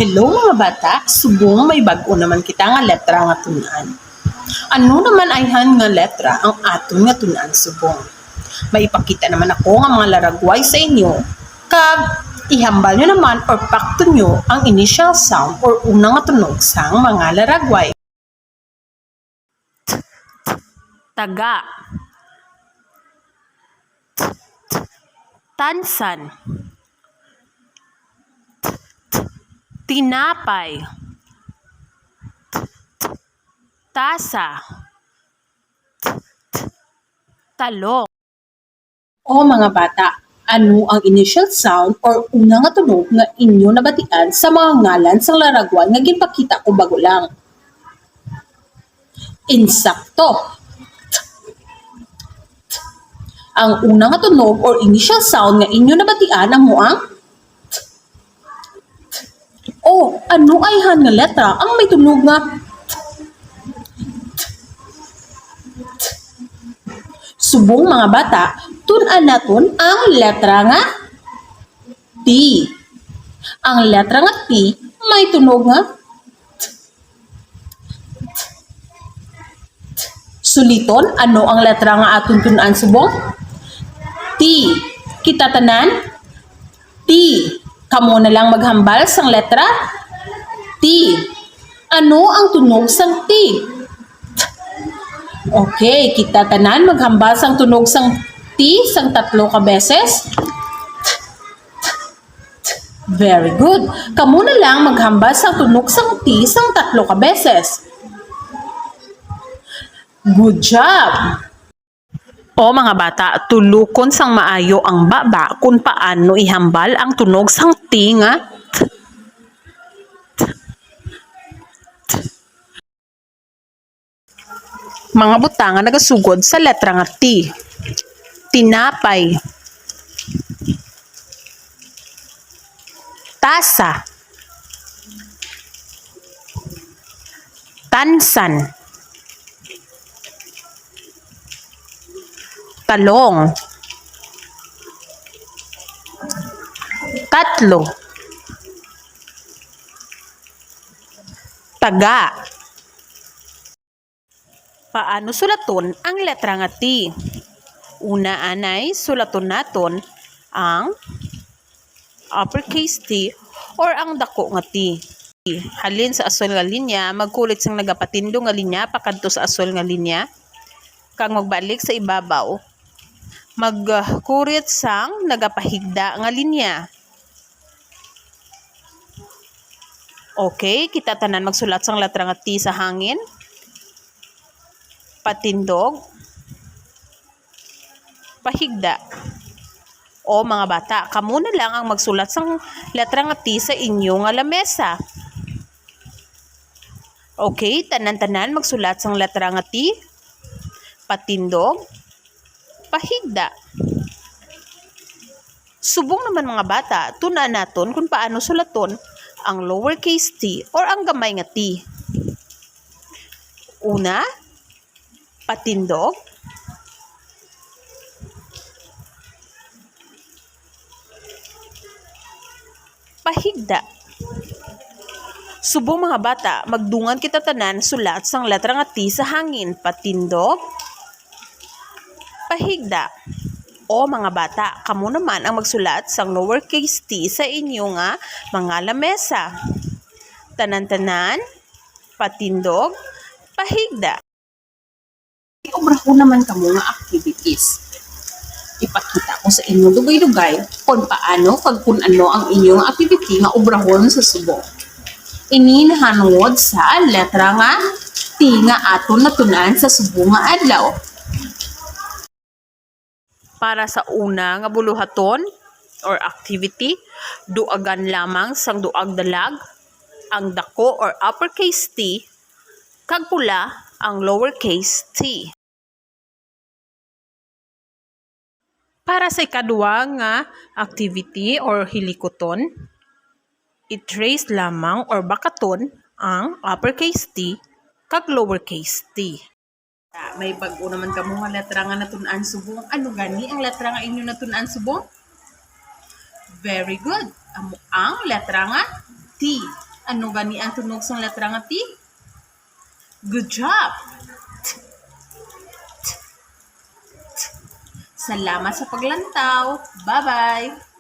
Hello mga bata, subong may bag-o naman kita nga letra nga tunan. Ano naman ay han nga letra ang aton nga tunan subong? Maipakita naman ako nga mga laragway sa inyo, kag ihambal nyo naman or pakto nyo ang initial sound or unang nga tunog sang mga laragway. Taga, tansan, tinapay, tasa, talong. O mga bata, ano ang initial sound or unang nga tunog nga inyo nabatian sa mga ngalan sang laragway nga ginpakita ko bago lang? Insakto. Ang unang nga tunog or initial sound nga inyo nabatian ang muang o ano ay han nga letra ang may tunog nga subong mga bata, tun-an naton ang letra nga T. Ang letra nga T may tunog nga suliton, ano ang letra nga aton tun-an subong? T. Kita tanan? T. Kamo na lang maghambal sang letra T. Ano ang tunog sang T? Okay, kita tanan maghambal sang tunog sang T sang 3 ka beses. Very good. Kamo na lang maghambal sang tunog sang T sang 3 ka beses. Good job! O mga bata, tulukon sang maayo ang baba kung paano ihambal ang tunog sang T nga mga butang nga nagasugod sa letra nga T. Tinapay, tasa, tansan, talong, tatlo, taga. Paano sulaton ang letra nga T? Una anay sulaton naton ang uppercase T or ang dako nga T. Halin sa asol nga linya, magkulit sang nagapatindo nga linya pakadto sa asol nga linya. Kang magbalik sa ibabaw, magkurit sang nagapahigda nga linya. Okay, kita tanan magsulat sang letra nga T sa hangin. Patindog, pahigda. O mga bata, kamo na lang ang magsulat sang letra nga T sa inyo nga lamesa. Okay, tanan-tanan magsulat sang letra nga T, patindog, pahigda. Subong naman mga bata, tuna naton kung paano sulaton ang lowercase t or ang gamay nga t. Una, patindog, pahigda. Subong mga bata, magdungan kita tanan sulat sang letra nga T sa hangin, patindog, pahigda. O mga bata, kamo naman ang magsulat sang lowercase t sa inyo nga mga lamesa. Tanan-tanan, patindog, pahigda. Obra ko naman kamo nga activities. Ipakita ko sa inyo dugay-dugay kung paano kag kung ano ang inyong activity nga obrahon sa subong. Ini nahanungod sa letra nga T nga aton natunan sa subong nga adlaw. Para sa una nga buluhaton or activity, duagan lamang sang duag dalag ang dako or uppercase T, kag pula ang lowercase t. Para sa ikaduwa nga activity or hilikoton, i-trace lamang or bakaton ang uppercase T kag lowercase t. May bago naman kamo nga letra nga natun-an subong. Ano gani ang letra nga inyo natun-an subong? Very good. Ang letra nga T. Ano gani ang tunog sa letra nga T? Good job! Salamat sa paglantaw. Bye-bye!